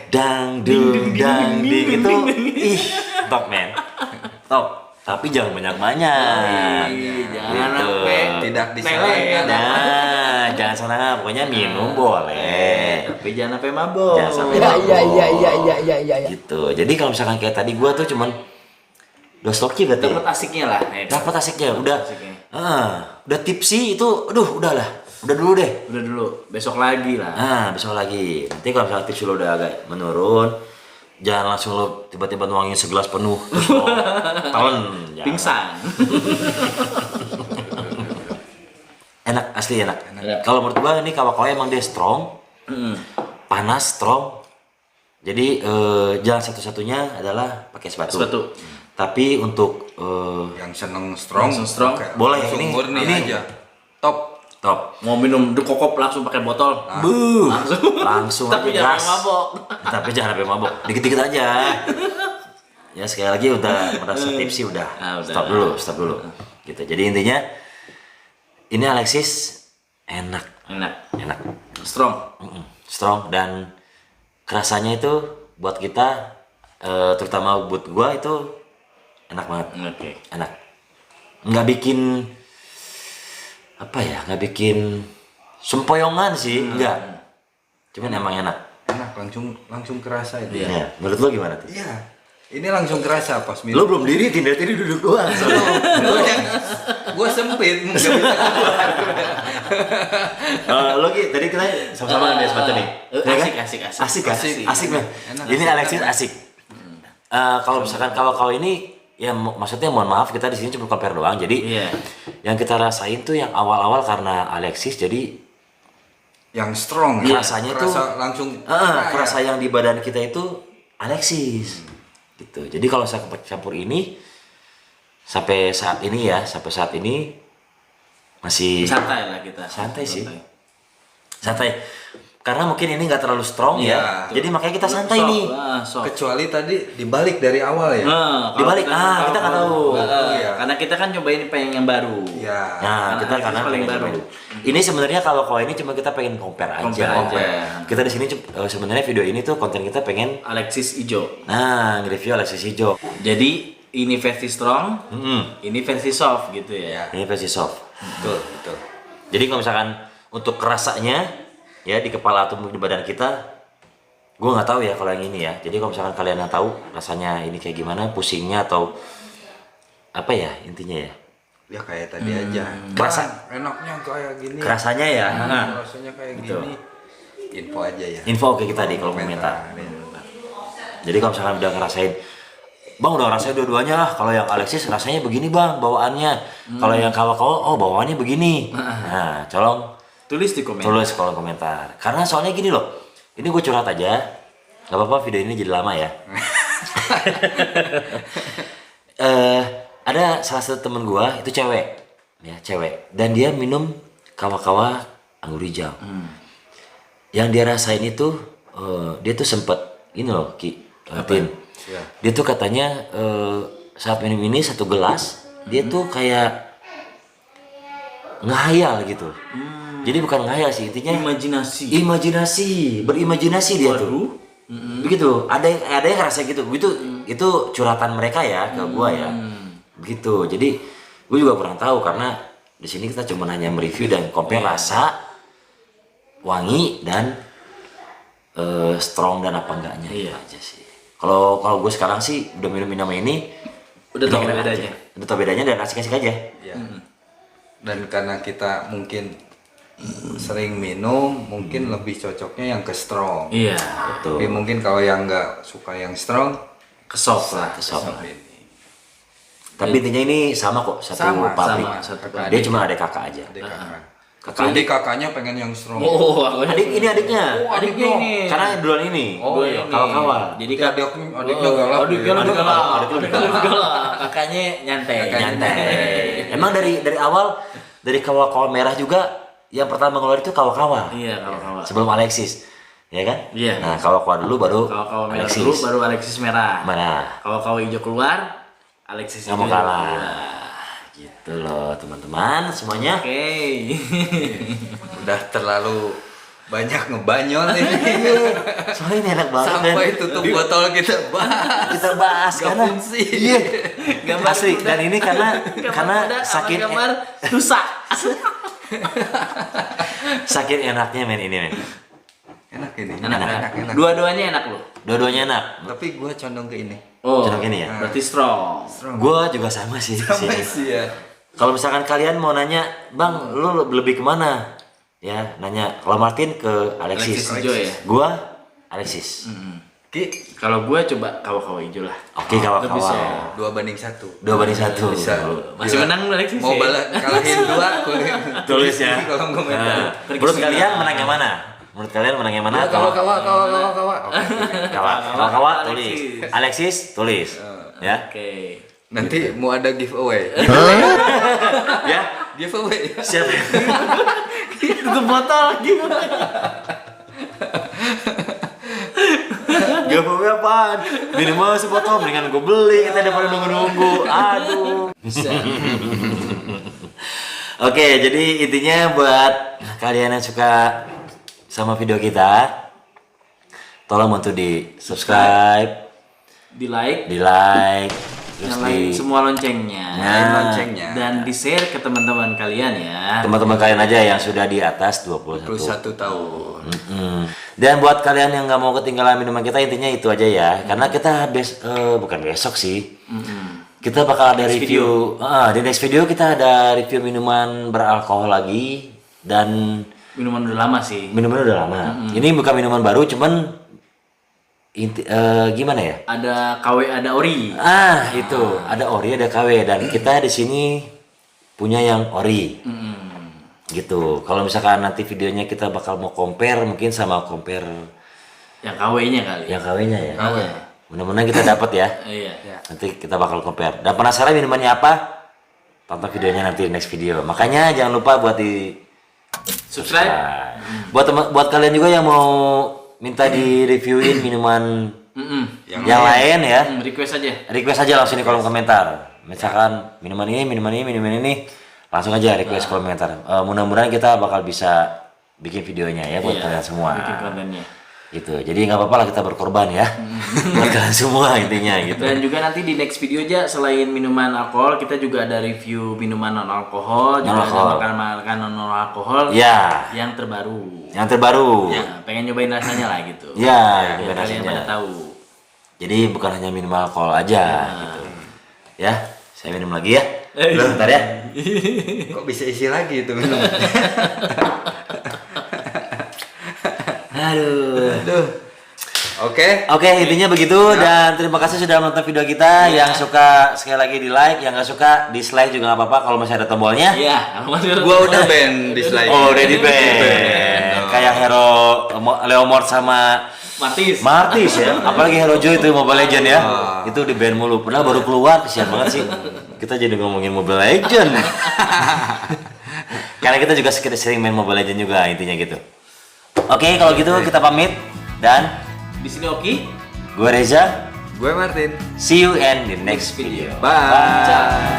dangdung, itu, ih, top man, top, tapi jangan banyak-banyak, Jangan Gitu. sampai Tidak disarankan. Nah, jangan salah, pokoknya minum boleh, Tapi jangan sampai mabok. jangan sampai Iya. gitu. Jadi kalau misalkan kayak tadi gue tuh cuman dostoki berarti. Dapat asiknya lah. Dapat asiknya udah Asiknya. udah tipsi itu aduh udahlah udah dulu deh Udah dulu, besok lagi lah. besok lagi nanti kalau misalnya tipsi lo udah agak menurun jangan langsung lo tiba-tiba nuangin segelas penuh terus lo telan jangan. Pingsan. Enak asli enak Enak. kalau menurut gua ini kawa-kawa emang dia strong panas strong jadi jalan satu-satunya adalah pakai es batu. Es batu. Tapi untuk Yang seneng strong. Langsung strong. pakai Boleh, langsung ini- murni ini. aja. Top. top Mau minum dekokop langsung pakai botol. Bu, Langsung. langsung Tapi aja jangan gas. mabok. Tapi jangan sampai mabok, dikit-dikit aja. Ya sekali lagi udah merasa tipsi udah. Udah. Stop dulu. Gitu. Jadi intinya ini Alexis enak, Enak. Strong. strong dan kerasanya itu buat kita terutama buat gua itu enak banget. Oke. Enak. Nggak bikin apa ya? Nggak bikin sempoyongan sih, enggak. Cuman emang enak. Enak langsung kerasa itu. Ya, menurut lo gimana tuh? Iya. Ini langsung kerasa pas minum. Lo belum diri, dari tadi duduk doang. Gua sempit, nggak bisa keluar. Lo Ki, tadi kita sama-sama ngambil es batu nih. Ya kan? Asik man. Ini Alexis asik. Kalau misalkan kawa-kawa ini, ya maksudnya mohon maaf kita di sini cuma compare doang. Jadi yang kita rasain tuh yang awal-awal karena Alexis, jadi yang strong rasanya tuh langsung kerasa yang di badan kita itu Alexis gitu. Jadi kalau saya campur ini sampai saat ini masih Santai lah kita. santai karena mungkin ini nggak terlalu strong ya. Jadi makanya kita santai nih. kecuali tadi dibalik dari awal ya. Dibalik kita nggak tahu. Karena kita kan cobain pengen yang baru. Ya. Nah, kita karena paling pengen baru. coba. Ini sebenarnya kalau ini cuma kita pengen compare aja. Kita di sini sebenarnya video ini tuh konten kita pengen Alexis Ijo. nah nge-review Alexis Ijo. Jadi ini versi strong, ini versi soft gitu ya. Ini versi soft. Betul. Jadi kalau misalkan untuk kerasanya ya di kepala atau di badan kita, gue nggak tahu ya kalau yang ini ya. Jadi kalau misalkan kalian yang tahu rasanya ini kayak gimana, pusingnya atau apa ya intinya ya. Ya kayak tadi aja. Kerasa enaknya kayak gini. kerasanya ya. Rasanya kayak Betul. gini. Info aja ya. Info ke kita di kolom komentar. Jadi kalau misalkan udah ngerasain, Bang udah ngerasain dua-duanya. Kalau yang Alexis rasanya begini bang bawaannya. Kalau yang kawa-kawa bawaannya begini. Nah colong Tulis di komentar. tulis kolom komentar. Karena soalnya gini loh, ini gue curhat aja. Gak apa-apa video ini jadi lama ya. Ada salah satu temen gue itu cewek, dan dia minum kawa-kawa anggur hijau. Yang dia rasain itu, dia tuh sempet ini loh Ki, Tin. Dia tuh katanya saat minum ini 1 gelas, dia tuh kayak ngehayal gitu. Jadi bukan ngayal sih, intinya imajinasi, berimajinasi dia tuh. Begitu. Ada yang ngerasa gitu. Itu curhatan mereka ya ke gua ya. Begitu. Jadi gua juga kurang tahu karena di sini kita cuma hanya mereview dan compare rasa, wangi dan strong dan apa enggaknya itu aja sih. Kalau gue sekarang sih udah minum ini Udah tahu enak bedanya. aja. Udah tahu bedanya dan asik-asik aja. Ya. Dan karena kita mungkin sering minum, mungkin lebih cocoknya yang ke strong. Iya. Betul. Tapi mungkin kalau yang nggak suka yang strong, Ke soft lah. Soft. Tapi intinya ini sama kok, satu Sama, pabrik. satu Dia cuma ada kakak aja. Adik kakak. Kakak Jadi kakaknya pengen yang strong. Adiknya. Adiknya ini. Karena duluan ini. Kawan-kawan. Jadi Adiknya galak. Adiknya galak. Kakaknya nyantai. Emang dari awal dari kawa-kawa merah juga yang pertama keluar itu kawa-kawa. Iya, kawa-kawa. Sebelum Alexis. Ya kan? Iya. Nah, kawa-kawa dulu baru Kawa-kawa merah Alexis. dulu baru Alexis merah. Mana? Kawa-kawa hijau keluar, Alexis Nggak mau hijau kalah. keluar. Gitu loh, teman-teman semuanya. Oke. Udah terlalu banyak ngebanyol ini. Soalnya ini enak banget. Sampai Dan tutup botol kita kita bahas Gak karena fungsi. iya Gambar asli kuda. dan ini karena Gambar kuda sama saking gambar rusak. saking enaknya men ini men. Enak ini. Enak. Dua-duanya enak loh. Dua-duanya enak. Tapi gua condong ke ini. Oh. Cenderung gini ya. Berarti strong. Gua juga sama sih. Sama sini. sih ya. Kalau misalkan kalian mau nanya, Bang, lu lebih kemana? Ya, nanya. Kalau Martin ke Alexis. Alexis hijau ya? Gua Alexis. Ki, Kalau gue coba kawa-kawa hijau lah. Oke, Lebih kawan-kawan. soft. 2:1. 2:1. Bisa. Masih menang Alexis. Mau balas kalahin 2, Tulis ya. di kolom komentar. Nah, menurut kalian menang yang mana? Menurut kalian menang yang mana? Kawa. Oke. Kawa, tulis. Alexis, tulis. Ya. Oke. Nanti mau ada giveaway. Ya. Giveaway. Siap. Tutup botol lagi. Gak mau apaan? Minimal sepotong, mendingan gue beli kita daripada nunggu-nunggu. Aduh. Oke, jadi intinya buat kalian yang suka sama video kita, tolong bantu di subscribe, Di like, terus nyalain di semua loncengnya. Nyalain loncengnya. Dan di share ke teman-teman kalian ya. teman-teman kalian aja yang sudah di atas 21. 21 tahun. Dan buat kalian yang nggak mau ketinggalan minuman kita, intinya itu aja ya. Karena kita bukan besok sih. Kita bakal ada review. Di next video kita ada review minuman beralkohol lagi dan Minuman udah lama sih. minumannya udah lama. Ini bukan minuman baru, cuman gimana ya? Ada KW, ada ori. Itu ada ori, ada KW, dan kita di sini punya yang ori. Gitu. Kalau misalkan nanti videonya kita bakal mau compare, mungkin sama compare Yang KW-nya kali. yang KW-nya ya. KW. Mudah-mudahan kita dapat ya. Iya. Nanti kita bakal compare. Dan penasaran minumannya apa? Tonton videonya nanti di next video. Makanya jangan lupa buat di Subscribe. buat kalian juga yang mau minta di reviewin minuman yang lain ya. Request aja. Request aja langsung di kolom komentar. Misalkan minuman ini, langsung aja request kolom komentar. Mudah-mudahan kita bakal bisa bikin videonya ya buat kalian semua. Bikin kontennya. Gitu. Jadi nggak apa-apa lah kita berkorban ya buat kalian semua intinya gitu. Dan juga nanti di next video aja selain minuman alkohol, kita juga ada review minuman non alkohol, juga ada makanan non alkohol. Ya. Yang terbaru. Yang terbaru. Ya, pengen nyobain rasanya lah gitu. Ya, biar kalian pada tahu. Jadi bukan hanya minum alkohol aja gitu. Ya, saya minum lagi ya. Bentar ya. Kok bisa isi lagi itu minum? Aduh. Oke. Oke, intinya begitu dan terima kasih sudah menonton video kita. Yang suka sekali lagi di like, yang nggak suka dislike juga nggak apa-apa kalau masih ada tombolnya. Iya, Gua udah ban dislike. Oh, udah di ban. Kayak hero Leomord sama Martis ya. Apalagi Hero Joy itu Mobile Legend ya. Itu di ban mulu. Padahal baru keluar, kesian banget sih. Kita jadi ngomongin Mobile Legend. Karena kita juga sering main Mobile Legend juga intinya gitu. Oke, kalau gitu kita pamit dan di sini Oki. gue Reza. Gue Martin. See you in the next video. Bye.